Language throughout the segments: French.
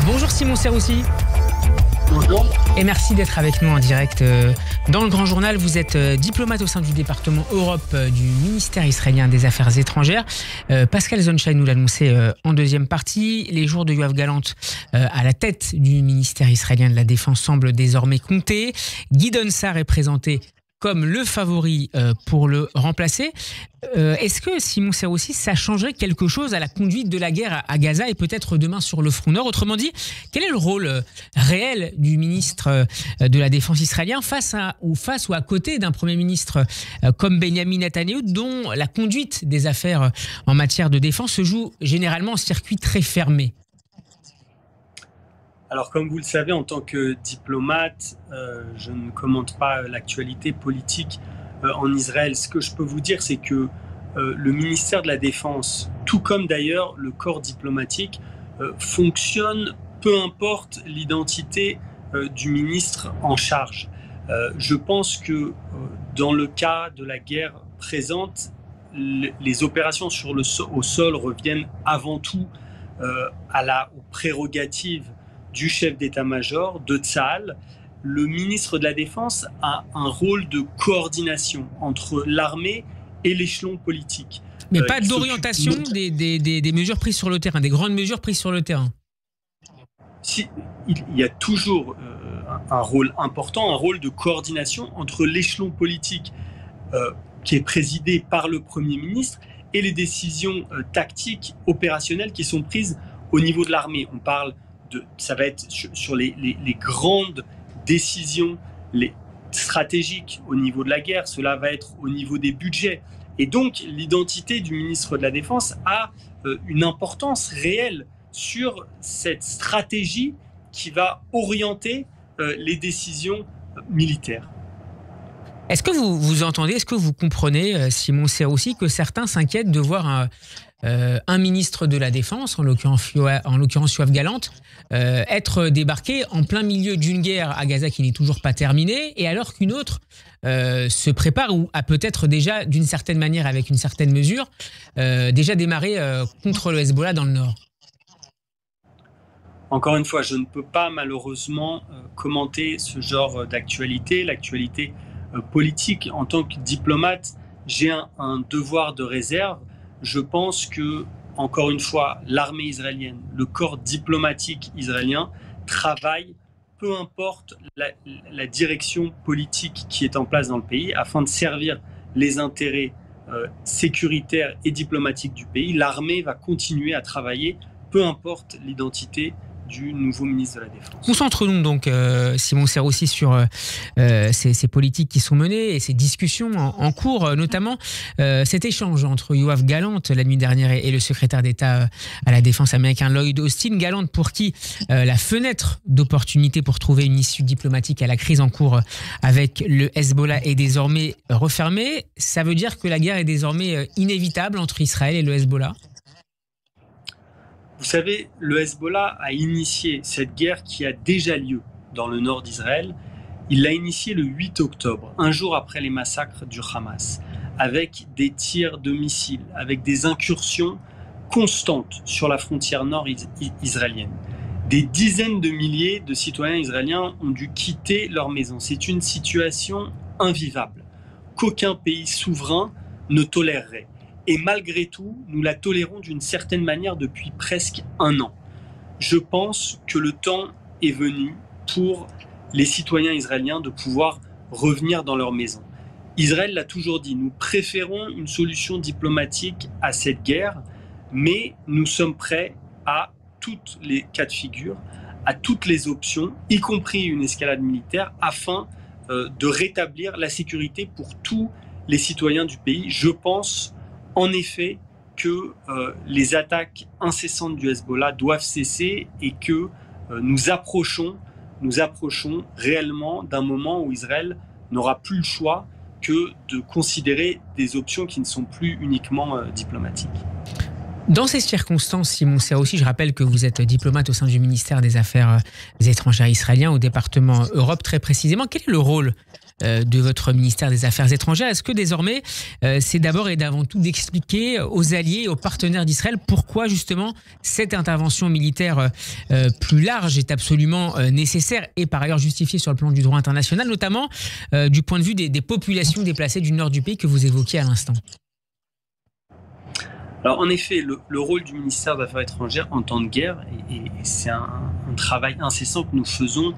Bonjour Simon Serroussi. Bonjour. Et merci d'être avec nous en direct dans le Grand Journal. Vous êtes diplomate au sein du département Europe du ministère israélien des Affaires étrangères. Pascal Zonshai nous l'annonçait en deuxième partie. Les jours de Yoav Gallant à la tête du ministère israélien de la Défense semblent désormais compter. Gideon Sa'ar est présenté comme le favori pour le remplacer. Est-ce que, Simon Serroussi, ça changerait quelque chose à la conduite de la guerre à Gaza et peut-être demain sur le front nord? Autrement dit, quel est le rôle réel du ministre de la Défense israélien face ou à côté d'un Premier ministre comme Benyamin Netanyahou, dont la conduite des affaires en matière de défense se joue généralement en circuit très fermé? Alors, comme vous le savez, en tant que diplomate, je ne commente pas l'actualité politique en Israël. Ce que je peux vous dire, c'est que le ministère de la Défense, tout comme d'ailleurs le corps diplomatique, fonctionne peu importe l'identité du ministre en charge. Je pense que dans le cas de la guerre présente, les opérations au sol reviennent avant tout aux prérogatives du chef d'état-major, de Tsahal. Le ministre de la Défense a un rôle de coordination entre l'armée et l'échelon politique. Mais pas d'orientation des mesures prises sur le terrain, des grandes mesures prises sur le terrain. Si, il y a toujours un rôle important, un rôle de coordination entre l'échelon politique qui est présidé par le Premier ministre et les décisions tactiques, opérationnelles qui sont prises au niveau de l'armée. On parle ça va être sur les grandes décisions stratégiques au niveau de la guerre, cela va être au niveau des budgets. Et donc, l'identité du ministre de la Défense a une importance réelle sur cette stratégie qui va orienter les décisions militaires. Est-ce que vous entendez, est-ce que vous comprenez, Simon Serroussi, que certains s'inquiètent de voir un ministre de la Défense, en l'occurrence Yoav Gallant, être débarqué en plein milieu d'une guerre à Gaza qui n'est toujours pas terminée, et alors qu'une autre se prépare ou a peut-être déjà, d'une certaine manière, avec une certaine mesure, déjà démarré contre le Hezbollah dans le Nord? Encore une fois, je ne peux pas malheureusement commenter ce genre d'actualité, l'actualité politique. En tant que diplomate, j'ai un devoir de réserve. Je pense que, encore une fois, l'armée israélienne, le corps diplomatique israélien travaille, peu importe la direction politique qui est en place dans le pays, afin de servir les intérêts sécuritaires et diplomatiques du pays. L'armée va continuer à travailler, peu importe l'identité du nouveau ministre de la Défense. Concentrons-nous donc, Simon Serroussi, sur ces politiques qui sont menées et ces discussions en cours, notamment cet échange entre Yoav Gallant la nuit dernière et le secrétaire d'État à la Défense américain Lloyd Austin. Gallant pour qui la fenêtre d'opportunité pour trouver une issue diplomatique à la crise en cours avec le Hezbollah est désormais refermée. Ça veut dire que la guerre est désormais inévitable entre Israël et le Hezbollah? Vous savez, le Hezbollah a initié cette guerre qui a déjà lieu dans le nord d'Israël. Il l'a initiée le 8 octobre, un jour après les massacres du Hamas, avec des tirs de missiles, avec des incursions constantes sur la frontière nord israélienne. Des dizaines de milliers de citoyens israéliens ont dû quitter leur maison. C'est une situation invivable qu'aucun pays souverain ne tolérerait. Et malgré tout, nous la tolérons d'une certaine manière depuis presque un an. Je pense que le temps est venu pour les citoyens israéliens de pouvoir revenir dans leur maison. Israël l'a toujours dit, nous préférons une solution diplomatique à cette guerre, mais nous sommes prêts à tous les cas de figure, à toutes les options, y compris une escalade militaire, afin de rétablir la sécurité pour tous les citoyens du pays. Je pense en effet que les attaques incessantes du Hezbollah doivent cesser et que nous approchons réellement d'un moment où Israël n'aura plus le choix que de considérer des options qui ne sont plus uniquement diplomatiques. Dans ces circonstances, Simon Serroussi, je rappelle que vous êtes diplomate au sein du ministère des Affaires étrangères israélien, au département Europe très précisément. Quel est le rôle de votre ministère des Affaires étrangères. Est-ce que désormais, c'est d'abord et d'avant tout d'expliquer aux alliés et aux partenaires d'Israël pourquoi justement cette intervention militaire plus large est absolument nécessaire et par ailleurs justifiée sur le plan du droit international, notamment du point de vue des populations déplacées du nord du pays que vous évoquiez à l'instant? Alors en effet, le rôle du ministère des Affaires étrangères en temps de guerre, et c'est un travail incessant que nous faisons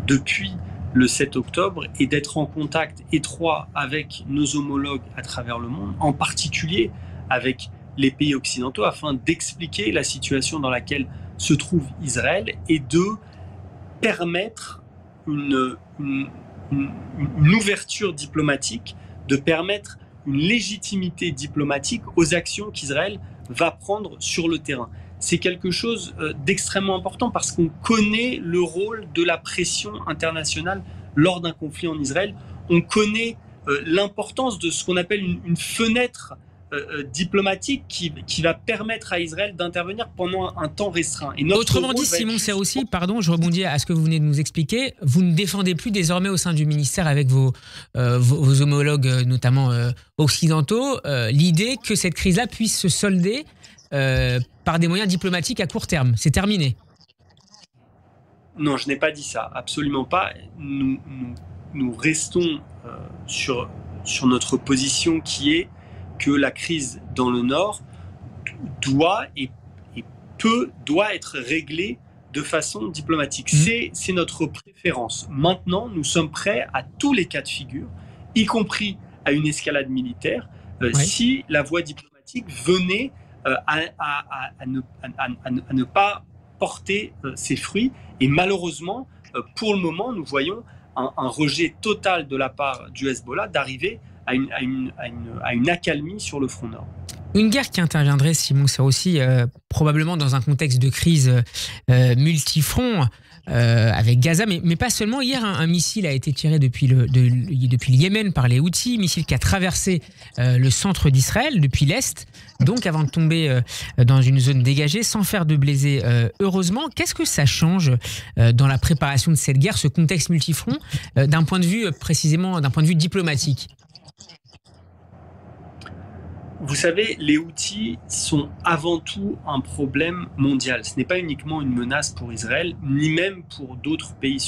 depuis le 7 octobre, est d'être en contact étroit avec nos homologues à travers le monde, en particulier avec les pays occidentaux, afin d'expliquer la situation dans laquelle se trouve Israël et de permettre une ouverture diplomatique, de permettre une légitimité diplomatique aux actions qu'Israël va prendre sur le terrain. C'est quelque chose d'extrêmement important parce qu'on connaît le rôle de la pression internationale lors d'un conflit en Israël. On connaît l'importance de ce qu'on appelle une fenêtre diplomatique qui va permettre à Israël d'intervenir pendant un temps restreint. Et autrement dit, Simon Serroussi, pardon, je rebondis à ce que vous venez de nous expliquer, vous ne défendez plus désormais au sein du ministère avec vos homologues, notamment occidentaux, l'idée que cette crise-là puisse se solder par des moyens diplomatiques à court terme. C'est terminé. Non, je n'ai pas dit ça, absolument pas. Nous restons sur notre position qui est que la crise dans le Nord doit être réglée de façon diplomatique. C'est notre préférence. Maintenant, nous sommes prêts à tous les cas de figure, y compris à une escalade militaire, si la voie diplomatique venait à ne pas porter ses fruits. Et malheureusement, pour le moment, nous voyons un rejet total de la part du Hezbollah d'arriver à une accalmie sur le front nord. Une guerre qui interviendrait, Simon Serroussi, probablement dans un contexte de crise multifront avec Gaza, mais pas seulement. Hier, un missile a été tiré depuis le Yémen par les Houthis, missile qui a traversé le centre d'Israël depuis l'Est, donc avant de tomber dans une zone dégagée sans faire de blessés. Heureusement, qu'est-ce que ça change dans la préparation de cette guerre, ce contexte multifront, d'un point de vue précisément, d'un point de vue diplomatique? Vous savez, les Houthis sont avant tout un problème mondial. Ce n'est pas uniquement une menace pour Israël, ni même pour d'autres pays,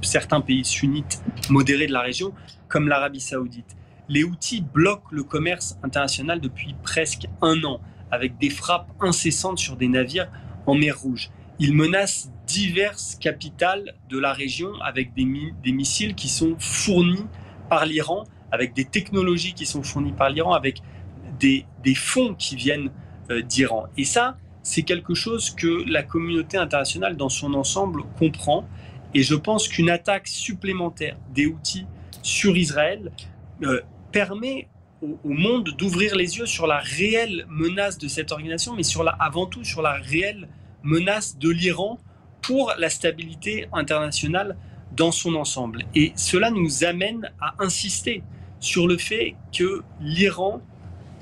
certains pays sunnites modérés de la région, comme l'Arabie Saoudite. Les Houthis bloquent le commerce international depuis presque un an, avec des frappes incessantes sur des navires en mer Rouge. Ils menacent diverses capitales de la région avec des missiles qui sont fournis par l'Iran, avec des technologies qui sont fournies par l'Iran, avec des fonds qui viennent d'Iran. Et ça, c'est quelque chose que la communauté internationale dans son ensemble comprend. Et je pense qu'une attaque supplémentaire des Houthis sur Israël permet au monde d'ouvrir les yeux sur la réelle menace de cette organisation, mais avant tout sur la réelle menace de l'Iran pour la stabilité internationale dans son ensemble. Et cela nous amène à insister sur le fait que l'Iran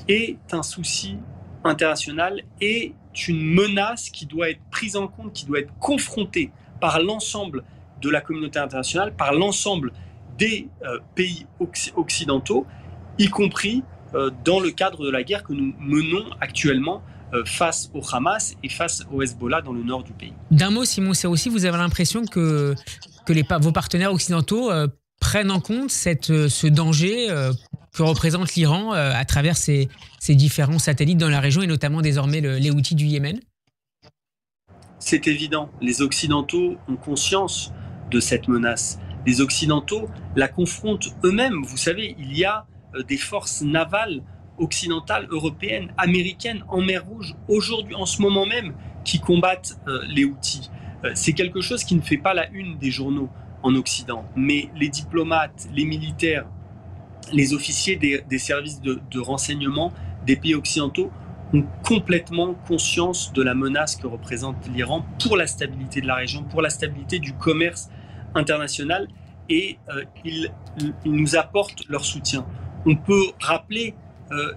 est un souci international, est une menace qui doit être prise en compte, qui doit être confrontée par l'ensemble de la communauté internationale, par l'ensemble des pays occidentaux, y compris dans le cadre de la guerre que nous menons actuellement face au Hamas et face au Hezbollah dans le nord du pays. D'un mot, Simon Serroussi, vous avez l'impression que vos partenaires occidentaux prennent en compte ce danger que représente l'Iran à travers ses différents satellites dans la région et notamment désormais les Houthis du Yémen? C'est évident, les Occidentaux ont conscience de cette menace. Les Occidentaux la confrontent eux-mêmes. Vous savez, il y a des forces navales occidentales, européennes, américaines en mer Rouge, aujourd'hui, en ce moment même, qui combattent les Houthis. C'est quelque chose qui ne fait pas la une des journaux en Occident. Mais les diplomates, les militaires, les officiers des services de renseignement des pays occidentaux ont complètement conscience de la menace que représente l'Iran pour la stabilité de la région, pour la stabilité du commerce international, et ils nous apportent leur soutien. On peut rappeler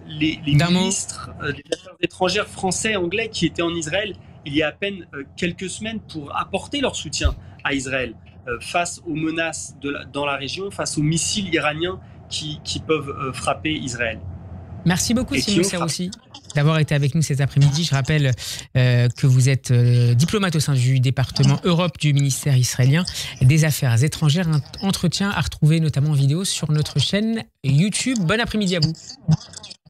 les ministres des Affaires étrangères français, anglais qui étaient en Israël il y a à peine quelques semaines pour apporter leur soutien à Israël. face aux menaces dans la région, face aux missiles iraniens qui peuvent frapper Israël. Merci beaucoup, Simon Serroussi, d'avoir été avec nous cet après-midi. Je rappelle que vous êtes diplomate au sein du département Europe du ministère israélien des Affaires étrangères. Un entretien à retrouver notamment en vidéo sur notre chaîne YouTube. Bon après-midi à vous.